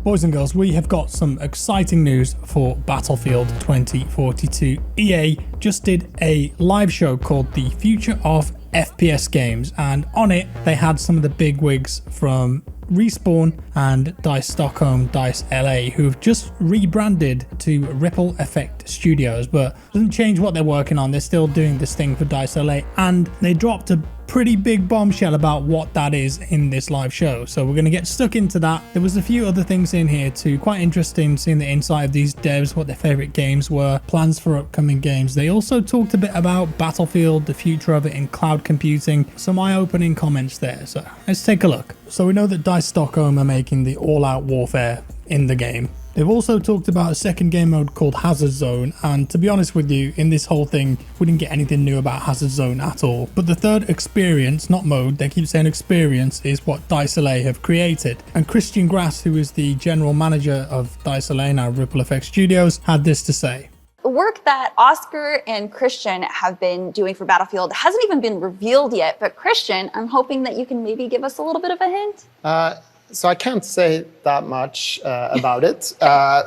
Boys and girls, we have got some exciting news for Battlefield 2042. EA just did a live show called The Future of FPS Games, and on it they had some of the big wigs from Respawn and DICE Stockholm, DICE LA, who've just rebranded to Ripple Effect Studios, but doesn't change what they're working on. They're still doing this thing for DICE LA, and they dropped a pretty big bombshell about what that is in this live show. So we're going to get stuck into that. There was a few other things in here too, quite interesting seeing the inside of these devs, what their favorite games were, plans for upcoming games. They also talked a bit about Battlefield, the future of it in cloud computing, some eye-opening comments there. So let's take a look. So we know that DICE Stockholm are making the all-out warfare in the game. They've also talked about a second game mode called Hazard Zone, and to be honest with you, in this whole thing, we didn't get anything new about Hazard Zone at all. But the third experience, not mode, they keep saying experience, is what DICE LA have created. And Christian Grass, who is the general manager of DICE LA, now Ripple Effect Studios, had this to say. The work that Oscar and Christian have been doing for Battlefield hasn't even been revealed yet, but Christian, I'm hoping that you can maybe give us a little bit of a hint. So I can't say that much about it.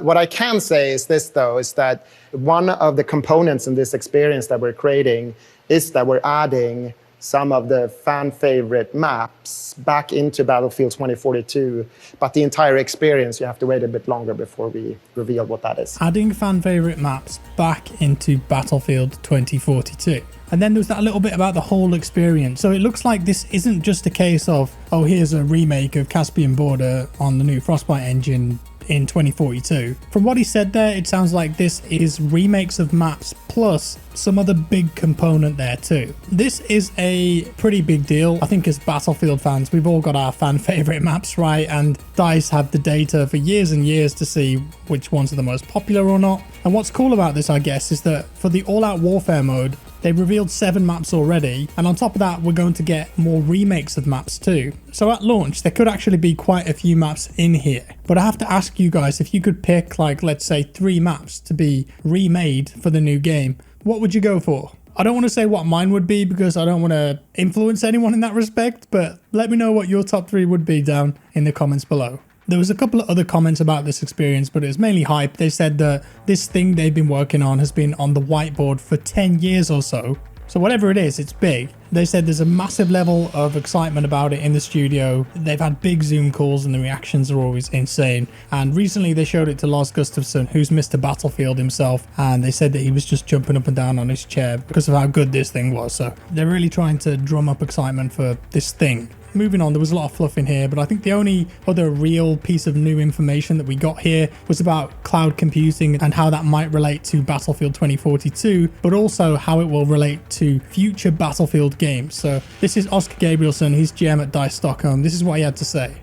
What I can say is this, though, is that one of the components in this experience that we're creating is that we're adding some of the fan favorite maps back into Battlefield 2042. But the entire experience, you have to wait a bit longer before we reveal what that is. Adding fan favorite maps back into Battlefield 2042. And then there's that little bit about the whole experience. So it looks like this isn't just a case of, oh, here's a remake of Caspian Border on the new Frostbite engine in 2042. From what he said there, it sounds like this is remakes of maps plus some other big component there too. This is a pretty big deal. I think as Battlefield fans, we've all got our fan favorite maps, right? And DICE have the data for years and years to see which ones are the most popular or not. And what's cool about this, I guess, is that for the all-out warfare mode, they've revealed 7 maps already, and on top of that, we're going to get more remakes of maps too. So at launch, there could actually be quite a few maps in here. But I have to ask you guys, if you could pick, like, let's say 3 maps to be remade for the new game, what would you go for? I don't want to say what mine would be because I don't want to influence anyone in that respect, but let me know what your top 3 would be down in the comments below. There was a couple of other comments about this experience, but it was mainly hype. They said that this thing they've been working on has been on the whiteboard for 10 years or so. So whatever it is, it's big. They said there's a massive level of excitement about it in the studio. They've had big Zoom calls and the reactions are always insane. And recently they showed it to Lars Gustafsson, who's Mr. Battlefield himself. And they said that he was just jumping up and down on his chair because of how good this thing was. So they're really trying to drum up excitement for this thing. Moving on, there was a lot of fluff in here, but I think the only other real piece of new information that we got here was about cloud computing and how that might relate to Battlefield 2042, but also how it will relate to future Battlefield games. So this is Oscar Gabrielson, he's GM at DICE Stockholm. This is what he had to say.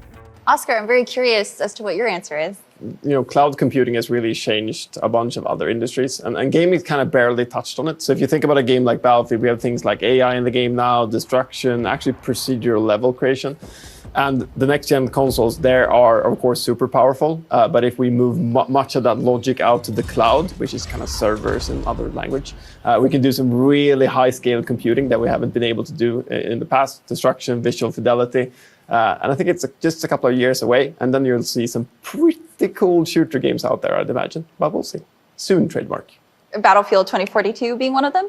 Oscar, I'm very curious as to what your answer is. You know, cloud computing has really changed a bunch of other industries, and gaming kind of barely touched on it. So if you think about a game like Battlefield, we have things like AI in the game now, destruction, actually procedural level creation. And the next-gen consoles, there are, of course, super powerful. But if we move much of that logic out to the cloud, which is kind of servers in other language, we can do some really high-scale computing that we haven't been able to do in the past. Destruction, visual fidelity. And I think it's just a couple of years away, and then you'll see some pretty cool shooter games out there, I'd imagine. But we'll see. Soon, trademark. Battlefield 2042 being one of them?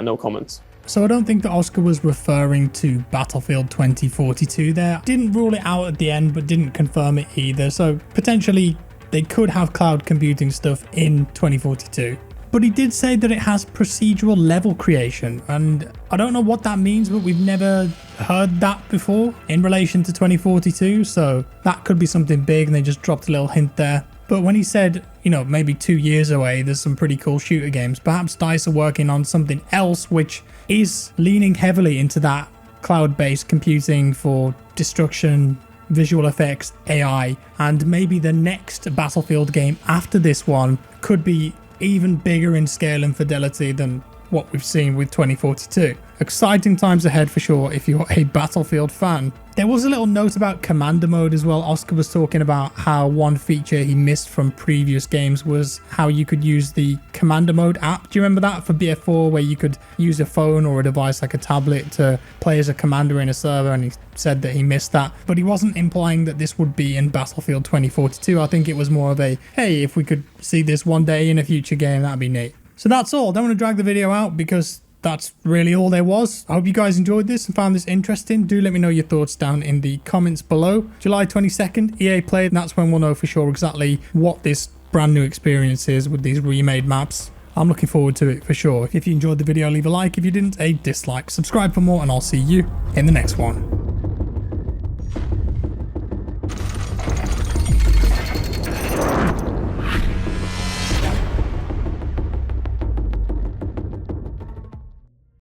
No comments. So I don't think that Oscar was referring to Battlefield 2042 there. Didn't rule it out at the end, but didn't confirm it either. So potentially they could have cloud computing stuff in 2042. But he did say that it has procedural level creation, and I don't know what that means, but we've never heard that before in relation to 2042, so that could be something big, and they just dropped a little hint there. But when he said, you know, maybe 2 years away, there's some pretty cool shooter games, perhaps DICE are working on something else which is leaning heavily into that cloud-based computing for destruction, visual effects, AI, and maybe the next Battlefield game after this one could be even bigger in scale and fidelity than what we've seen with 2042. exciting times ahead for sure if you're a Battlefield fan. There was a little note about commander mode as well. Oscar was talking about how one feature he missed from previous games was how you could use the commander mode app. Do you remember that for BF4, where you could use a phone or a device like a tablet to play as a commander in a server? And he said that he missed that, but he wasn't implying that this would be in Battlefield 2042. I think it was more of a, hey, if we could see this one day in a future game, that'd be neat. So that's all. Don't want to drag the video out because that's really all there was. I hope you guys enjoyed this and found this interesting. Do let me know your thoughts down in the comments below. July 22nd, EA Play, and that's when we'll know for sure exactly what this brand new experience is with these remade maps. I'm looking forward to it for sure. If you enjoyed the video, leave a like. If you didn't, a dislike. Subscribe for more, and I'll see you in the next one.